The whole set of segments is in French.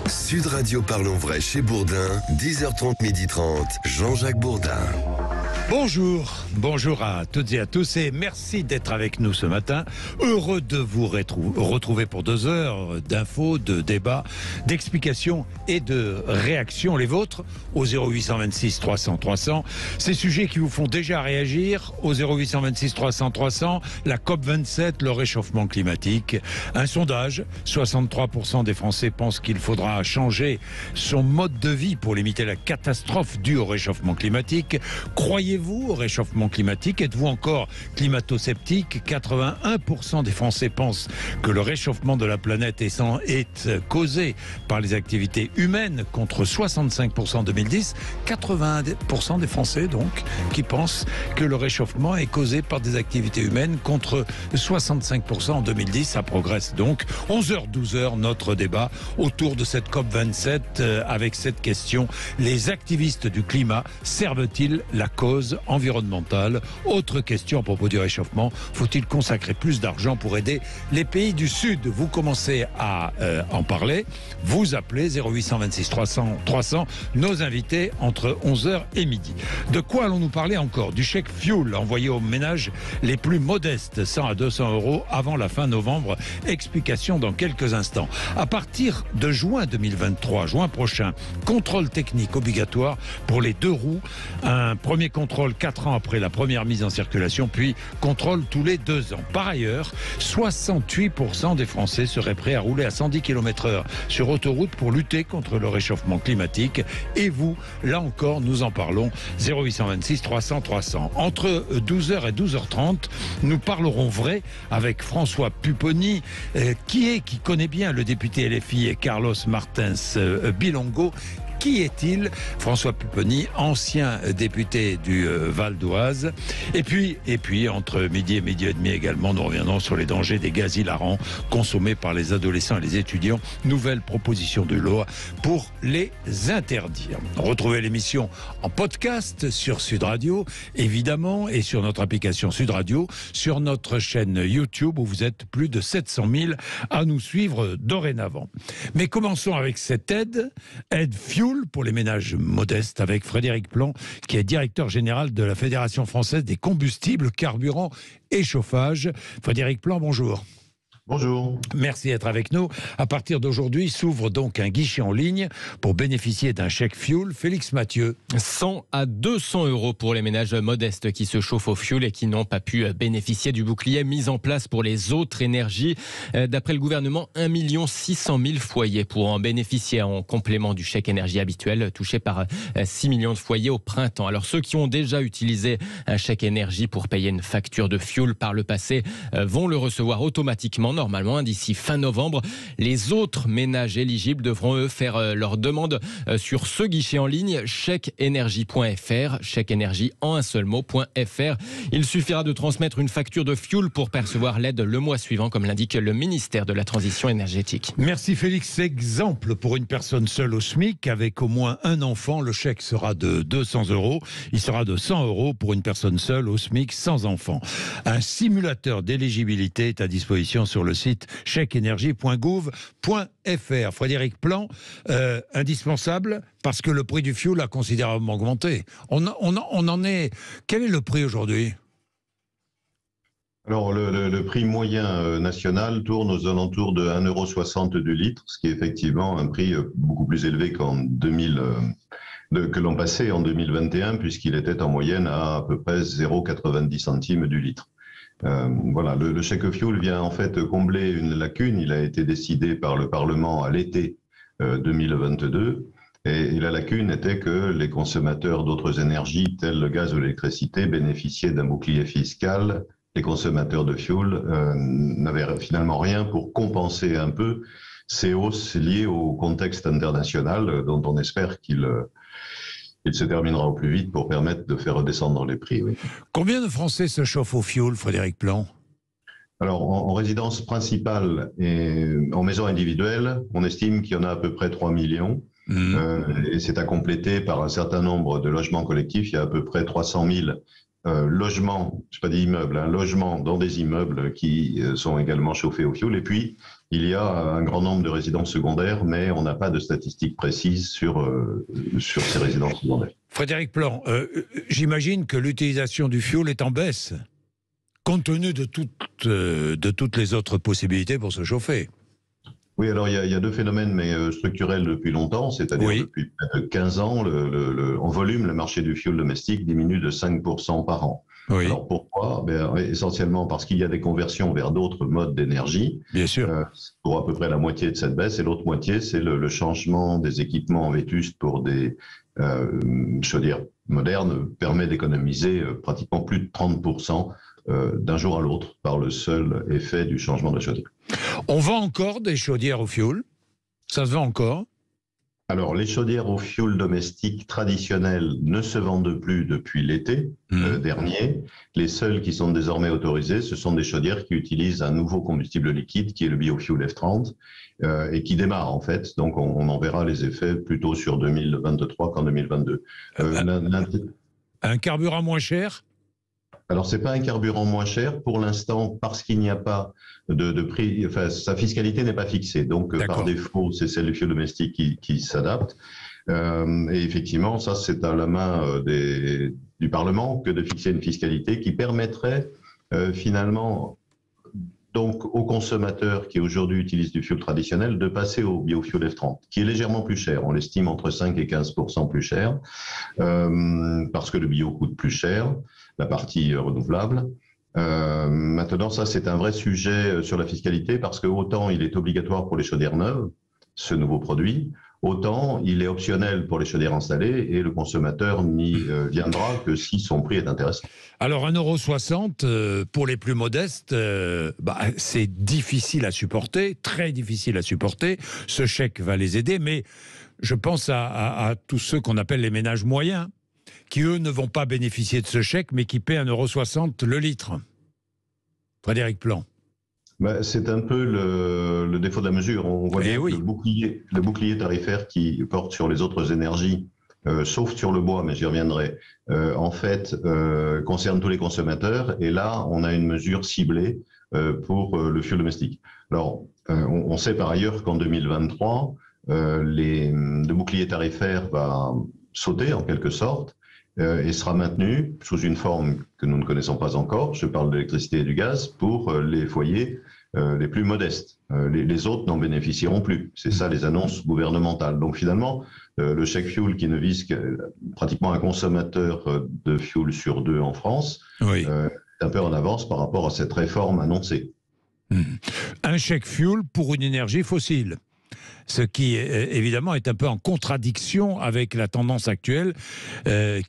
Sud Radio Parlons Vrai chez Bourdin, 10h30, 12h30, Jean-Jacques Bourdin. Bonjour à toutes et à tous et merci d'être avec nous ce matin. Heureux de vous retrouver pour 2 heures d'infos, de débats, d'explications et de réactions, les vôtres, au 0826 300 300. Ces sujets qui vous font déjà réagir au 0826 300 300, la COP27, le réchauffement climatique. Un sondage, 63% des Français pensent qu'il faudra changer son mode de vie pour limiter la catastrophe due au réchauffement climatique. Croyez-vous au réchauffement climatique? Êtes-vous encore climato-sceptique? 81% des Français pensent que le réchauffement de la planète est causé par les activités humaines, contre 65% en 2010. 81% des Français, donc, qui pensent que le réchauffement est causé par des activités humaines, contre 65% en 2010. Ça progresse donc. 11h, 12h, notre débat autour de cette COP27 avec cette question: les activistes du climat servent-ils la cause environnementale? Autre question à propos du réchauffement: faut-il consacrer plus d'argent pour aider les pays du Sud? Vous commencez à en parler. Vous appelez 0826 300 300. Nos invités entre 11h et midi. De quoi allons-nous parler encore? Du chèque fuel envoyé aux ménages les plus modestes, 100 à 200 euros avant la fin novembre. Explication dans quelques instants. À partir de juin 2023, juin prochain, contrôle technique obligatoire pour les 2 roues. Un premier contrôle 4 ans après la première mise en circulation, puis contrôle tous les 2 ans. Par ailleurs, 68% des Français seraient prêts à rouler à 110 km/h sur autoroute pour lutter contre le réchauffement climatique. Et vous, là encore, nous en parlons. 0826 300 300. Entre 12h et 12h30, nous parlerons vrai avec François Pupponi, qui connaît bien le député LFI Carlos Martins Bilongo. Qui est-il? François Pupponi, ancien député du Val d'Oise. Et puis, entre midi et midi et demi également, nous reviendrons sur les dangers des gaz hilarants consommés par les adolescents et les étudiants. Nouvelle proposition de loi pour les interdire. Retrouvez l'émission en podcast sur Sud Radio, évidemment, et sur notre application Sud Radio, sur notre chaîne YouTube, où vous êtes plus de 700 000 à nous suivre dorénavant. Mais commençons avec cette aide fuel pour les ménages modestes, avec Frédéric Plan, qui est directeur général de la Fédération française des combustibles, carburants et chauffage. Frédéric Plan, bonjour. Bonjour. Merci d'être avec nous. À partir d'aujourd'hui, s'ouvre donc un guichet en ligne pour bénéficier d'un chèque fuel. Félix Mathieu. 100 à 200 euros pour les ménages modestes qui se chauffent au fioul et qui n'ont pas pu bénéficier du bouclier mis en place pour les autres énergies. D'après le gouvernement, 1 600 000 foyers pourront en bénéficier en complément du chèque énergie habituel, touché par 6 millions de foyers au printemps. Alors ceux qui ont déjà utilisé un chèque énergie pour payer une facture de fioul par le passé vont le recevoir automatiquement, normalement, d'ici fin novembre. Les autres ménages éligibles devront, eux, faire leur demande sur ce guichet en ligne, chèqueenergie.fr, chèqueenergie en un seul mot.fr. Il suffira de transmettre une facture de fioul pour percevoir l'aide le mois suivant, comme l'indique le ministère de la Transition énergétique. Merci Félix. Exemple, pour une personne seule au SMIC avec au moins un enfant, le chèque sera de 200 euros. Il sera de 100 euros pour une personne seule au SMIC sans enfant. Un simulateur d'éligibilité est à disposition sur le site chèqueenergie.gouv.fr. Frédéric Plan, indispensable parce que le prix du fioul a considérablement augmenté. On en est... Quel est le prix aujourd'hui ? Alors, le prix moyen national tourne aux alentours de 1,60 € du litre, ce qui est effectivement un prix beaucoup plus élevé que l'an passé, en 2021, puisqu'il était en moyenne à peu près 0,90 centimes du litre. Voilà, le chèque fuel vient en fait combler une lacune. Il a été décidé par le Parlement à l'été 2022, et la lacune était que les consommateurs d'autres énergies telles le gaz ou l'électricité bénéficiaient d'un bouclier fiscal. Les consommateurs de fuel n'avaient finalement rien pour compenser un peu ces hausses liées au contexte international, dont on espère qu'il se terminera au plus vite pour permettre de faire redescendre les prix. Oui. Combien de Français se chauffent au fioul, Frédéric Plan ? Alors, en résidence principale et en maison individuelle, on estime qu'il y en a à peu près 3 millions. Et c'est à compléter par un certain nombre de logements collectifs. Il y a à peu près 300 000 logements, je ne sais pas des immeubles, logements dans des immeubles qui sont également chauffés au fioul. Et puis, il y a un grand nombre de résidences secondaires, mais on n'a pas de statistiques précises sur ces résidences secondaires. Frédéric Plan, j'imagine que l'utilisation du fioul est en baisse, compte tenu de toutes les autres possibilités pour se chauffer. Oui, alors il y a deux phénomènes, mais structurels depuis longtemps, c'est-à-dire depuis près de 15 ans, en volume, le marché du fioul domestique diminue de 5% par an. Oui. Alors pourquoi? Essentiellement parce qu'il y a des conversions vers d'autres modes d'énergie. Bien sûr. Pour à peu près la moitié de cette baisse, et l'autre moitié, c'est le changement des équipements vétustes pour des chaudières modernes permet d'économiser pratiquement plus de 30% d'un jour à l'autre par le seul effet du changement de la chaudière. On vend encore des chaudières au fioul? Ça se vend encore? Alors, les chaudières au fioul domestique traditionnelles ne se vendent plus depuis l'été dernier. Les seules qui sont désormais autorisées, ce sont des chaudières qui utilisent un nouveau combustible liquide qui est le biofuel F30 et qui démarre en fait. Donc, on en verra les effets plutôt sur 2023 qu'en 2022. Un carburant moins cher? Alors, c'est pas un carburant moins cher pour l'instant parce qu'il n'y a pas de prix, enfin, sa fiscalité n'est pas fixée. Donc, par défaut, c'est celle du fioul domestique qui s'adapte. Et effectivement, ça, c'est à la main du Parlement que de fixer une fiscalité qui permettrait finalement donc aux consommateurs qui aujourd'hui utilisent du fioul traditionnel de passer au biofuel F30, qui est légèrement plus cher. On l'estime entre 5 et 15% plus cher, parce que le bio coûte plus cher, la partie renouvelable. Maintenant, ça, c'est un vrai sujet sur la fiscalité, parce que autant il est obligatoire pour les chaudières neuves, ce nouveau produit, autant il est optionnel pour les chaudières installées et le consommateur n'y viendra que si son prix est intéressant. Alors 1,60 € pour les plus modestes, c'est difficile à supporter, très difficile à supporter. Ce chèque va les aider, mais je pense à tous ceux qu'on appelle les ménages moyens, qui eux ne vont pas bénéficier de ce chèque, mais qui paient 1,60 € le litre. Frédéric Plan. C'est un peu le défaut de la mesure. On voit bien que le bouclier tarifaire qui porte sur les autres énergies, sauf sur le bois, mais j'y reviendrai, en fait, concerne tous les consommateurs. Et là, on a une mesure ciblée pour le fioul domestique. Alors, on sait par ailleurs qu'en 2023, le bouclier tarifaire va sauter en quelque sorte et sera maintenu sous une forme que nous ne connaissons pas encore. Je parle de l'électricité et du gaz pour les foyers les plus modestes. Les autres n'en bénéficieront plus. C'est ça les annonces gouvernementales. Donc finalement, le chèque fioul qui ne vise pratiquement un consommateur de fioul sur deux en France est un peu en avance par rapport à cette réforme annoncée. Un chèque fioul pour une énergie fossile. Ce qui, évidemment, est un peu en contradiction avec la tendance actuelle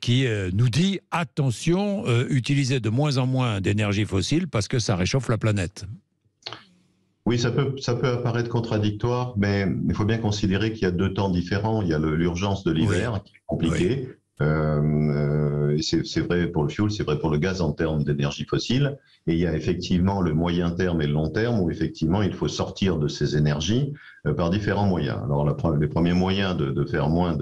qui nous dit « Attention, utilisez de moins en moins d'énergie fossile parce que ça réchauffe la planète ». Oui, ça peut apparaître contradictoire, mais il faut bien considérer qu'il y a deux temps différents. Il y a l'urgence de l'hiver qui est compliquée. C'est vrai pour le fioul, c'est vrai pour le gaz en termes d'énergie fossile. Et il y a effectivement le moyen terme et le long terme où effectivement il faut sortir de ces énergies par différents moyens. Alors les premiers moyens de faire moins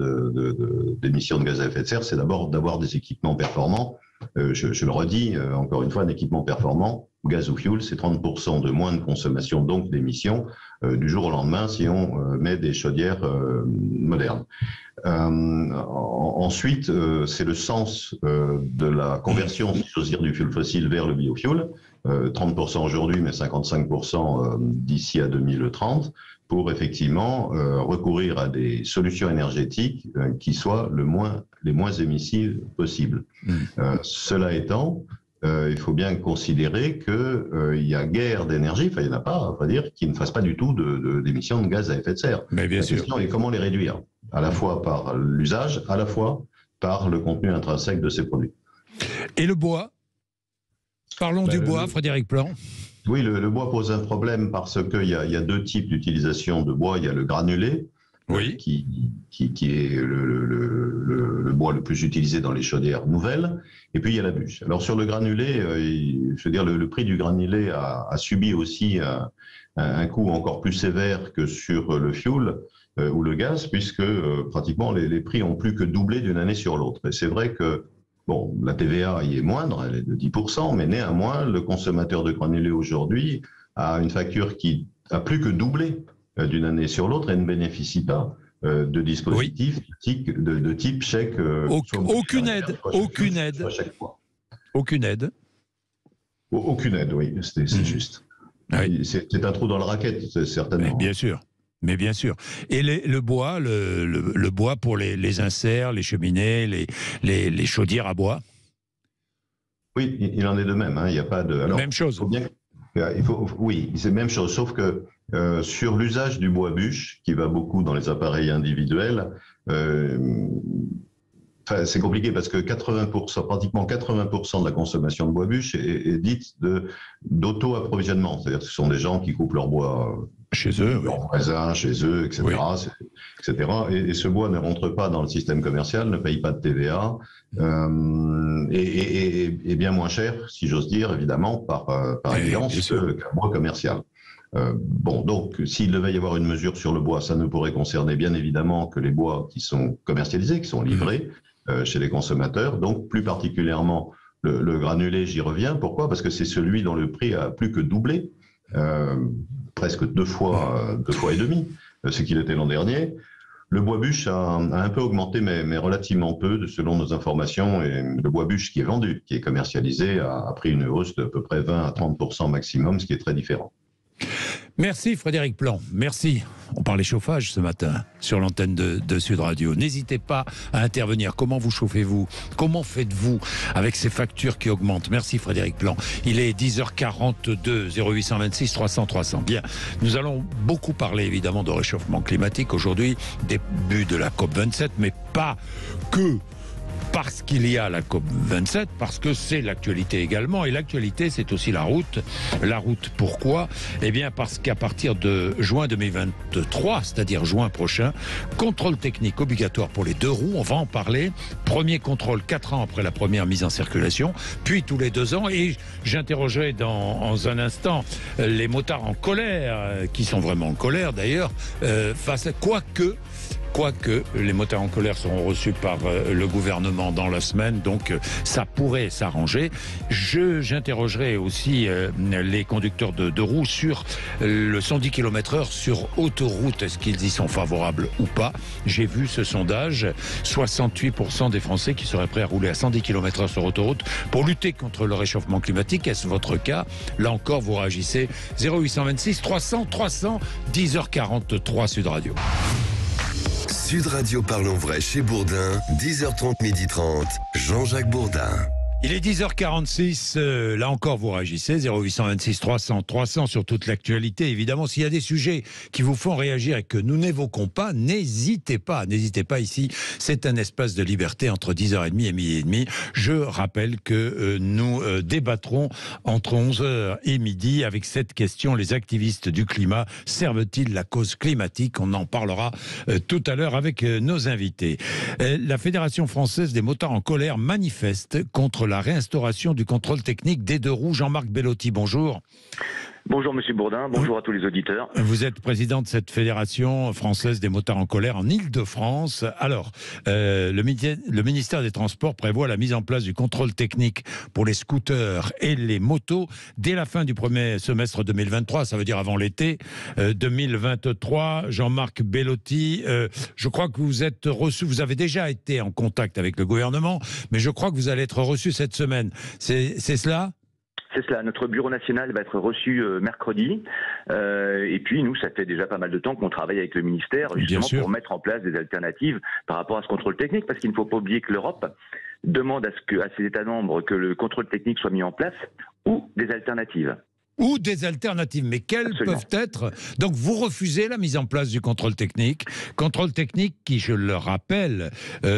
d'émissions de gaz à effet de serre, c'est d'abord d'avoir des équipements performants. Je le redis, encore une fois, un équipement performant, gaz ou fioul, c'est 30% de moins de consommation, donc d'émissions, du jour au lendemain si on met des chaudières modernes. Ensuite, c'est le sens de la conversion, si j'ose dire, du fioul fossile vers le biofuel, 30% aujourd'hui, mais 55% d'ici à 2030, pour effectivement recourir à des solutions énergétiques qui soient les moins émissives possibles. Cela étant, il faut bien considérer qu'il y a guère d'énergie, enfin il n'y en a pas, on va dire, qui ne fassent pas du tout d'émissions de gaz à effet de serre. Mais bien sûr. La question est comment les réduire, à la fois par l'usage, à la fois par le contenu intrinsèque de ces produits. Et le bois? Parlons du bois, Frédéric Plan. Oui, le bois pose un problème parce qu'il y a deux types d'utilisation de bois. Il y a le granulé, qui est le bois le plus utilisé dans les chaudières nouvelles, et puis il y a la bûche. Alors sur le granulé, je veux dire, le prix du granulé a subi aussi un coût encore plus sévère que sur le fioul ou le gaz, puisque pratiquement les prix ont plus que doublé d'une année sur l'autre. Et c'est vrai que bon, la TVA y est moindre, elle est de 10%, mais néanmoins, le consommateur de granulés aujourd'hui a une facture qui a plus que doublé d'une année sur l'autre et ne bénéficie pas de dispositifs de type chèque. Aucune aide. Aucune aide, oui, c'est juste. Oui. C'est un trou dans la raquette, certainement. Mais bien sûr. Et le bois, le bois pour les inserts, les cheminées, les chaudières à bois. Oui, il en est de même. Il n'y a pas de. Alors, même chose. Oui, c'est la même chose, sauf que sur l'usage du bois bûche, qui va beaucoup dans les appareils individuels, c'est compliqué parce que pratiquement 80% de la consommation de bois bûche est dite d'auto-approvisionnement. C'est-à-dire que ce sont des gens qui coupent leur bois chez eux, leurs voisins, chez eux, etc. etc. Et ce bois ne rentre pas dans le système commercial, ne paye pas de TVA, et bien moins cher, si j'ose dire, évidemment, par évidence, qu'un bois commercial. Donc, s'il devait y avoir une mesure sur le bois, ça ne pourrait concerner bien évidemment que les bois qui sont commercialisés, qui sont livrés chez les consommateurs, donc plus particulièrement le granulé, j'y reviens. Pourquoi ? Parce que c'est celui dont le prix a plus que doublé, presque deux fois et demi, ce qu'il était l'an dernier. Le bois bûche a un peu augmenté, mais relativement peu, selon nos informations. Et le bois bûche qui est vendu, qui est commercialisé, a pris une hausse de à peu près 20 à 30% maximum, ce qui est très différent. Merci Frédéric Plan, merci. On parlait chauffage ce matin sur l'antenne de Sud Radio. N'hésitez pas à intervenir. Comment vous chauffez-vous ? Comment faites-vous avec ces factures qui augmentent ? Merci Frédéric Plan. Il est 10h42, 0826 300 300. Bien, nous allons beaucoup parler évidemment de réchauffement climatique aujourd'hui, début de la COP27, mais pas que parce qu'il y a la COP27, parce que c'est l'actualité également. Et l'actualité, c'est aussi la route. La route, pourquoi ? Eh bien, parce qu'à partir de juin 2023, c'est-à-dire juin prochain, contrôle technique obligatoire pour les 2 roues, on va en parler. Premier contrôle 4 ans après la première mise en circulation, puis tous les 2 ans. Et j'interrogerai dans un instant les motards en colère, qui sont vraiment en colère d'ailleurs, face à Quoique les motards en colère seront reçus par le gouvernement dans la semaine, donc ça pourrait s'arranger. J'interrogerai aussi les conducteurs de roues sur le 110 km/h sur autoroute. Est-ce qu'ils y sont favorables ou pas ? J'ai vu ce sondage, 68% des Français qui seraient prêts à rouler à 110 km/h sur autoroute pour lutter contre le réchauffement climatique. Est-ce votre cas ? Là encore, vous réagissez. 0826 300 300, 10h43 Sud Radio. Sud Radio Parlons Vrai chez Bourdin, 10h30, 12h30, Jean-Jacques Bourdin. Il est 10h46, là encore vous réagissez, 0826 300 300 sur toute l'actualité. Évidemment, s'il y a des sujets qui vous font réagir et que nous n'évoquons pas, n'hésitez pas ici. C'est un espace de liberté entre 10h30 et midi et demi. Je rappelle que nous débattrons entre 11h et midi avec cette question: les activistes du climat servent-ils la cause climatique ? On en parlera tout à l'heure avec nos invités. La Fédération française des motards en colère manifeste contre la réinstauration du contrôle technique des 2 roues. Jean-Marc Bellotti, bonjour. Bonjour Monsieur Bourdin, bonjour à tous les auditeurs. Vous êtes président de cette Fédération française des motards en colère en Île-de-France. Alors, le ministère des Transports prévoit la mise en place du contrôle technique pour les scooters et les motos dès la fin du premier semestre 2023, ça veut dire avant l'été 2023. Jean-Marc Bellotti, je crois que vous êtes reçu, vous avez déjà été en contact avec le gouvernement, mais je crois que vous allez être reçu cette semaine. C'est cela ? C'est cela, notre bureau national va être reçu mercredi, et puis nous, ça fait déjà pas mal de temps qu'on travaille avec le ministère justement pour mettre en place des alternatives par rapport à ce contrôle technique, parce qu'il ne faut pas oublier que l'Europe demande à ses États membres que le contrôle technique soit mis en place, ou des alternatives. Ou des alternatives, mais quelles peuvent être ? Donc vous refusez la mise en place du contrôle technique qui, je le rappelle,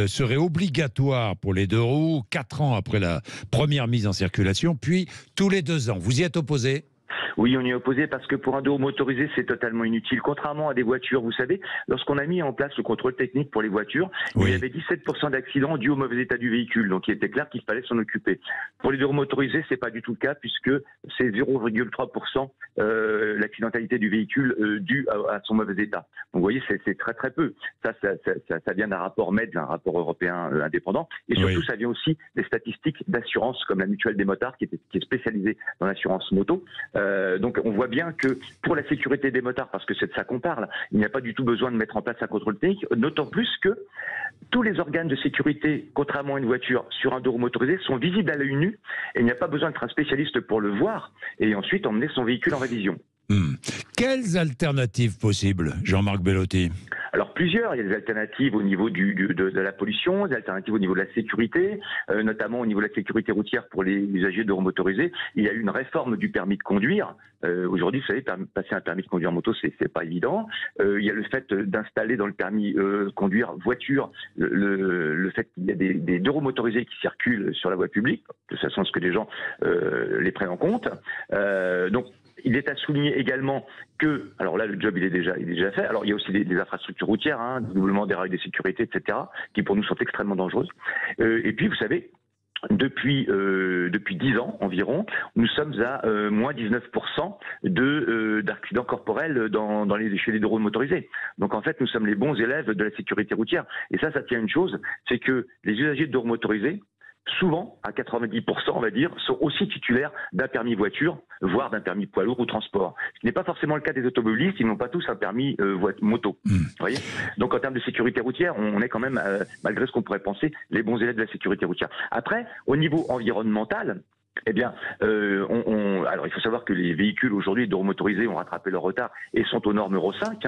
serait obligatoire pour les 2 roues 4 ans après la première mise en circulation, puis tous les 2 ans. Vous y êtes opposé ? Oui, on y est opposé parce que pour un 2 roues motorisé, c'est totalement inutile. Contrairement à des voitures, vous savez, lorsqu'on a mis en place le contrôle technique pour les voitures, il y avait 17% d'accidents dus au mauvais état du véhicule. Donc il était clair qu'il fallait s'en occuper. Pour les 2 roues motorisés, c'est pas du tout le cas puisque c'est 0,3% l'accidentalité du véhicule due à son mauvais état. Donc vous voyez, c'est très très peu. Ça vient d'un rapport MED, un rapport européen indépendant. Et surtout, ça vient aussi des statistiques d'assurance comme la Mutuelle des motards qui est spécialisée dans l'assurance moto. Donc on voit bien que pour la sécurité des motards, parce que c'est de ça qu'on parle, il n'y a pas du tout besoin de mettre en place un contrôle technique, d'autant plus que tous les organes de sécurité, contrairement à une voiture sur un dos motorisé, sont visibles à l'œil nu et il n'y a pas besoin d'être un spécialiste pour le voir et ensuite emmener son véhicule en révision. Quelles alternatives possibles, Jean-Marc Bellotti? Alors plusieurs, il y a des alternatives au niveau de la pollution, des alternatives au niveau de la sécurité, notamment au niveau de la sécurité routière pour les usagers de motorisés. Il y a eu une réforme du permis de conduire. Aujourd'hui, vous savez, passer un permis de conduire moto, c'est pas évident. Il y a le fait d'installer dans le permis conduire voiture le fait qu'il y a des deux roues motorisés qui circulent sur la voie publique, de façon à ce que les gens les prennent en compte. Donc il est à souligner également que, alors là, le job il est déjà fait. Alors il y a aussi des infrastructures routières, doublement des rails de sécurité, etc., qui pour nous sont extrêmement dangereuses. Et puis, vous savez, depuis 10 ans environ, nous sommes à moins 19% d'accidents corporels chez les deux roues motorisés. Donc en fait, nous sommes les bons élèves de la sécurité routière. Et ça tient à une chose, c'est que les usagers de deux roues motorisés, souvent, à 90%, on va dire, sont aussi titulaires d'un permis voiture, voire d'un permis poids lourd ou transport. Ce n'est pas forcément le cas des automobilistes, ils n'ont pas tous un permis moto. Vous voyez ? Donc en termes de sécurité routière, on est quand même, malgré ce qu'on pourrait penser, les bons élèves de la sécurité routière. Après, au niveau environnemental, eh bien, alors il faut savoir que les véhicules aujourd'hui de roues motorisés ont rattrapé leur retard et sont aux normes Euro 5.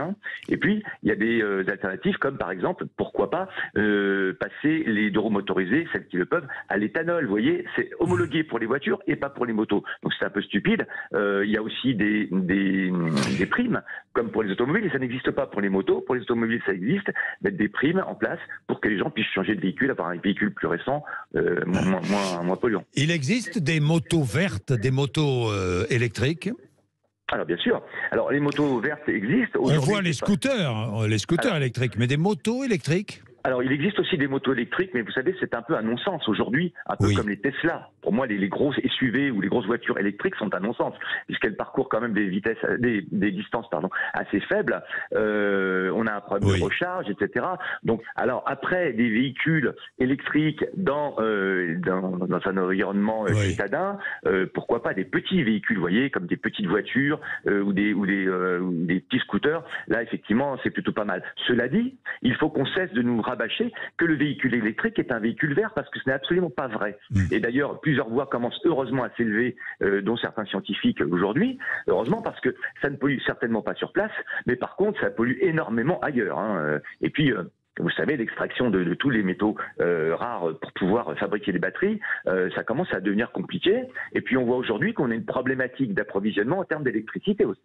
Et puis, il y a des alternatives comme par exemple, pourquoi pas, passer les deux roues motorisées, celles qui le peuvent, à l'éthanol. Vous voyez, c'est homologué pour les voitures et pas pour les motos. Donc c'est un peu stupide. Il y a aussi des primes, comme pour les automobiles, et ça n'existe pas pour les motos. Pour les automobiles, ça existe. Mettre des primes en place pour que les gens puissent changer de véhicule, avoir un véhicule plus récent, moins polluant. Il existe des motos vertes, des motos électriques? Alors bien sûr. Alors les motos vertes existent. On voit les scooters électriques, mais des motos électriques? Alors, il existe aussi des motos électriques, mais vous savez, c'est un peu un non-sens aujourd'hui, un peu comme les Tesla. Pour moi, les grosses SUV ou les grosses voitures électriques sont un non-sens, puisqu'elles parcourent quand même des vitesses, des distances, assez faibles. On a un problème de recharge, etc. Donc, alors après, des véhicules électriques dans un environnement citadin, pourquoi pas des petits véhicules, vous voyez, comme des petites voitures ou des petits scooters. Là, effectivement, c'est plutôt pas mal. Cela dit, il faut qu'on cesse de nous rabâcher que le véhicule électrique est un véhicule vert, parce que ce n'est absolument pas vrai. Et d'ailleurs, plusieurs voix commencent heureusement à s'élever, dont certains scientifiques aujourd'hui, heureusement, parce que ça ne pollue certainement pas sur place, mais par contre, ça pollue énormément ailleurs. Et puis, vous savez, l'extraction de tous les métaux rares pour pouvoir fabriquer des batteries, ça commence à devenir compliqué. Et puis, on voit aujourd'hui qu'on a une problématique d'approvisionnement en termes d'électricité aussi.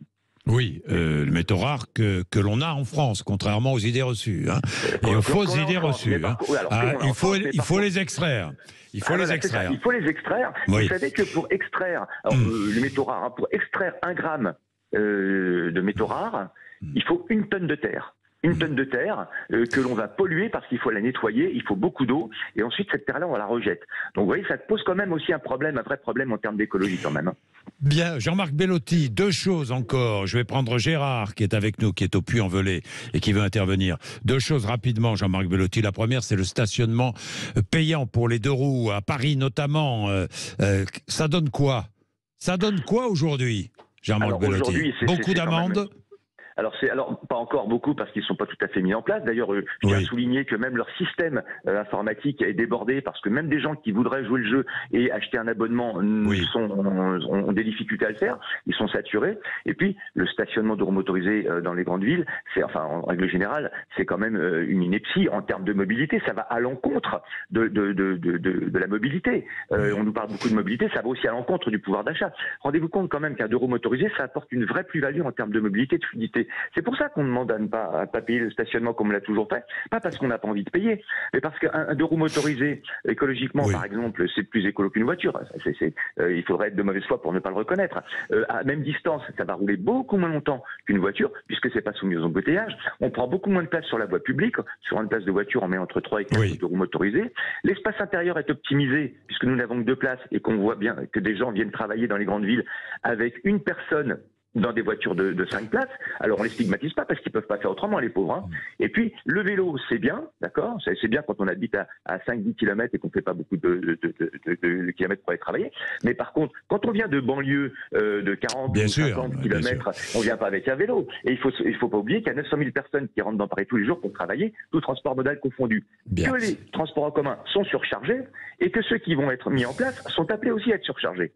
Oui, le métaux rare que l'on a en France, contrairement aux idées reçues. Et aux fausses idées reçues. Il faut les extraire. Il faut les extraire. Il faut les extraire. Vous savez que pour extraire les métaux rares, pour extraire 1 gramme de métaux rares, il faut 1 tonne de terre. 1 tonne de terre que l'on va polluer parce qu'il faut la nettoyer, il faut beaucoup d'eau, et ensuite cette terre-là, on la rejette. Donc vous voyez, ça pose quand même aussi un vrai problème en termes d'écologie quand même. Bien, Jean-Marc Bellotti, 2 choses encore. Je vais prendre Gérard qui est avec nous, qui est au Puy-en-Velay et qui veut intervenir. 2 choses rapidement, Jean-Marc Bellotti. La première, c'est le stationnement payant pour les 2 roues, à Paris notamment. Ça donne quoi? Ça donne quoi aujourd'hui, Jean-Marc Bellotti? Beaucoup d'amendes? Alors pas encore beaucoup parce qu'ils ne sont pas tout à fait mis en place. D'ailleurs, je tiens à souligner que même leur système informatique est débordé parce que même des gens qui voudraient jouer le jeu et acheter un abonnement ont des difficultés à le faire. Ils sont saturés. Et puis, le stationnement de roues motorisées dans les grandes villes, en règle générale, c'est quand même une ineptie en termes de mobilité. Ça va à l'encontre de la mobilité. On nous parle beaucoup de mobilité, ça va aussi à l'encontre du pouvoir d'achat. Rendez-vous compte quand même qu'un 2 roues motorisé, ça apporte une vraie plus-value en termes de mobilité, de fluidité. C'est pour ça qu'on demande à ne pas payer le stationnement comme on l'a toujours fait, pas parce qu'on n'a pas envie de payer, mais parce qu'un 2 roues motorisé, écologiquement par exemple, c'est plus écolo qu'une voiture. Il faudrait être de mauvaise foi pour ne pas le reconnaître. À même distance, ça va rouler beaucoup moins longtemps qu'une voiture, puisque c'est pas soumis aux embouteillages. On prend beaucoup moins de place sur la voie publique. Sur une place de voiture, on met entre 3 et 4 2 roues motorisées. L'espace intérieur est optimisé, puisque nous n'avons que 2 places et qu'on voit bien que des gens viennent travailler dans les grandes villes avec une personne dans des voitures de 5 places. Alors on les stigmatise pas parce qu'ils peuvent pas faire autrement, les pauvres. Hein. Et puis le vélo, c'est bien, d'accord, c'est bien quand on habite à 5-10 km et qu'on fait pas beaucoup de kilomètres pour aller travailler. Mais par contre, quand on vient de banlieue de 40 ou 50 km, on vient pas avec un vélo. Et il faut pas oublier qu'il y a 900 000 personnes qui rentrent dans Paris tous les jours pour travailler, tout transport modal confondu. Que les transports en commun sont surchargés et que ceux qui vont être mis en place sont appelés aussi à être surchargés.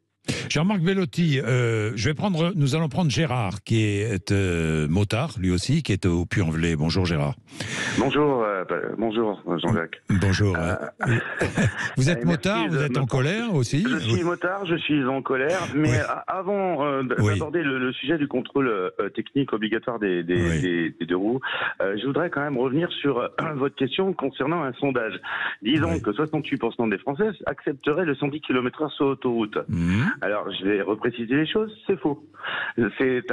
Jean-Marc Bellotti, nous allons prendre Gérard, qui est motard, lui aussi, qui est au Puy-en-Velay. Bonjour Gérard. Bonjour Jean-Jacques. Bonjour. Vous êtes motard, vous êtes en colère aussi? Je suis motard, je suis en colère, mais avant d'aborder le sujet du contrôle technique obligatoire des deux roues, je voudrais quand même revenir sur votre question concernant un sondage. Disons que 68% des Français accepteraient le 110 km/h sur autoroute. Alors, je vais repréciser les choses, c'est faux. C'est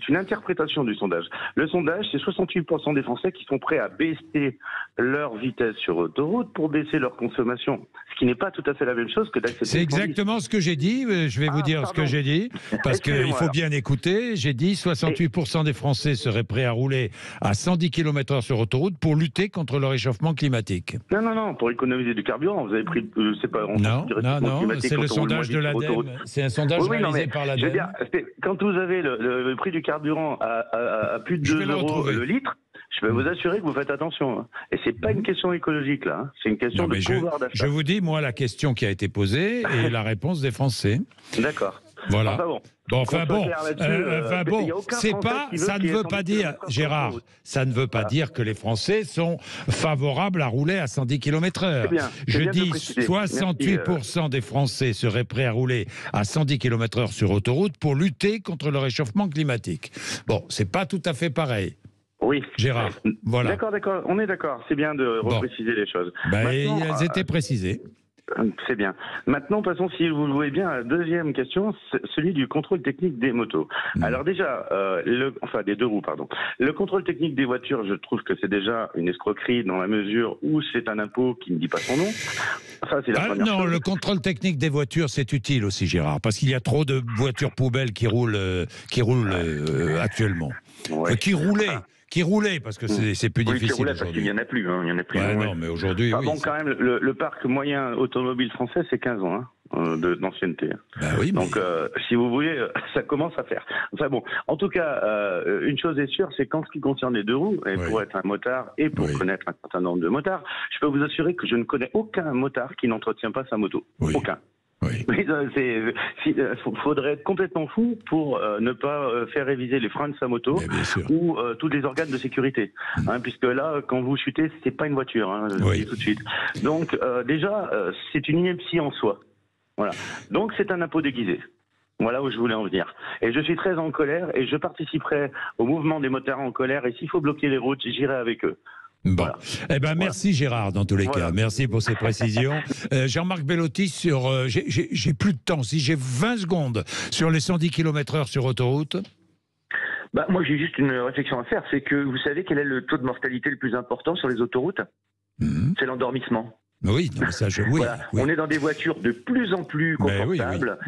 une interprétation du sondage. Le sondage, c'est 68% des Français qui sont prêts à baisser leur vitesse sur autoroute pour baisser leur consommation. Ce qui n'est pas tout à fait la même chose que d'accepter... C'est exactement ce que j'ai dit. Je vais vous dire ce que j'ai dit, parce qu'il faut bien écouter. J'ai dit 68% des Français seraient prêts à rouler à 110 km/h sur autoroute pour lutter contre le réchauffement climatique. Non, pour économiser du carburant. Vous avez pris... Non, c'est le sondage de l'ADEME. C'est un sondage réalisé par l'ADEME. Je veux dire, quand vous avez le prix du carburant à plus de 2 € le litre, je peux vous assurer que vous faites attention. Et c'est pas une question écologique, là. C'est une question de pouvoir d'achat. Je vous dis, moi, la question qui a été posée et la réponse des Français. D'accord. Voilà. C'est pas, ça ne veut pas dire, Gérard, ça ne veut pas dire que les Français sont favorables à rouler à 110 km/h. Je dis 68% des Français seraient prêts à rouler à 110 km/h sur autoroute pour lutter contre le réchauffement climatique. Bon, c'est pas tout à fait pareil. Oui. Gérard, voilà. D'accord, on est d'accord. C'est bien de repréciser les choses. Elles étaient précisées. C'est bien. Maintenant, passons, si vous le voulez bien, à la deuxième question, celui du contrôle technique des motos. Alors déjà, des deux roues, pardon. Le contrôle technique des voitures, je trouve que c'est déjà une escroquerie dans la mesure où c'est un impôt qui ne dit pas son nom. Ça, c'est la première chose. Le contrôle technique des voitures, c'est utile aussi, Gérard, parce qu'il y a trop de voitures poubelles qui roulent actuellement. Ouais. Qui roulait, parce que c'est plus difficile. Qui roulait parce qu'il n'y en a plus. Il y en a plus. Non, mais aujourd'hui, Bon, quand même, le parc moyen automobile français, c'est 15 ans d'ancienneté. Donc, si vous voulez, ça commence à faire. Enfin bon, en tout cas, une chose est sûre, c'est qu'en ce qui concerne les deux roues, et pour être un motard et pour connaître un certain nombre de motards, je peux vous assurer que je ne connais aucun motard qui n'entretient pas sa moto. Aucun. Oui. Faudrait être complètement fou pour ne pas faire réviser les freins de sa moto ou tous les organes de sécurité, puisque là, quand vous chutez, c'est pas une voiture, je le dis tout de suite. Donc déjà, c'est une ineptie en soi. Voilà. Donc c'est un impôt déguisé. Voilà où je voulais en venir. Et je suis très en colère et je participerai au mouvement des motards en colère. Et s'il faut bloquer les routes, j'irai avec eux. Bon, merci Gérard dans tous les cas, merci pour ces précisions. Jean-Marc Bellotti, j'ai plus de temps, si j'ai 20 secondes sur les 110 km/h sur autoroute. Moi j'ai juste une réflexion à faire, c'est que vous savez quel est le taux de mortalité le plus important sur les autoroutes? C'est l'endormissement. Oui, on est dans des voitures de plus en plus confortables,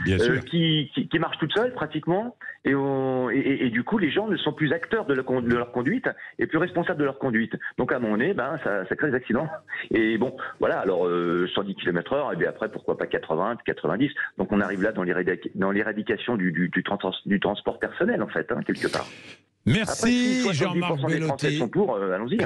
qui marchent toutes seules pratiquement, et du coup les gens ne sont plus acteurs de leur conduite et plus responsables de leur conduite. Donc à un moment donné, ça crée des accidents. Et bon, voilà, alors 110 km/h, et bien après pourquoi pas 80, 90. Donc on arrive là dans l'éradication du transport personnel en fait, quelque part. Merci Jean-Marc Bellotti. Allons-y.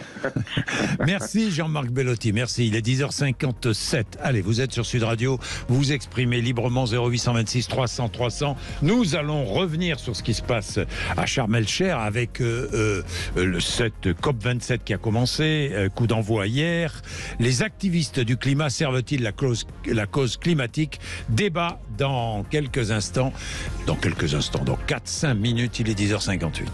Merci Jean-Marc Bellotti, merci. Il est 10h57. Allez, vous êtes sur Sud Radio, vous vous exprimez librement 0826 300 300. Nous allons revenir sur ce qui se passe à Sharm el-Sheikh avec cette COP27 qui a commencé, coup d'envoi hier. Les activistes du climat servent-ils la cause climatique? Débat dans quelques instants, dans 4-5 minutes, il est 10h58.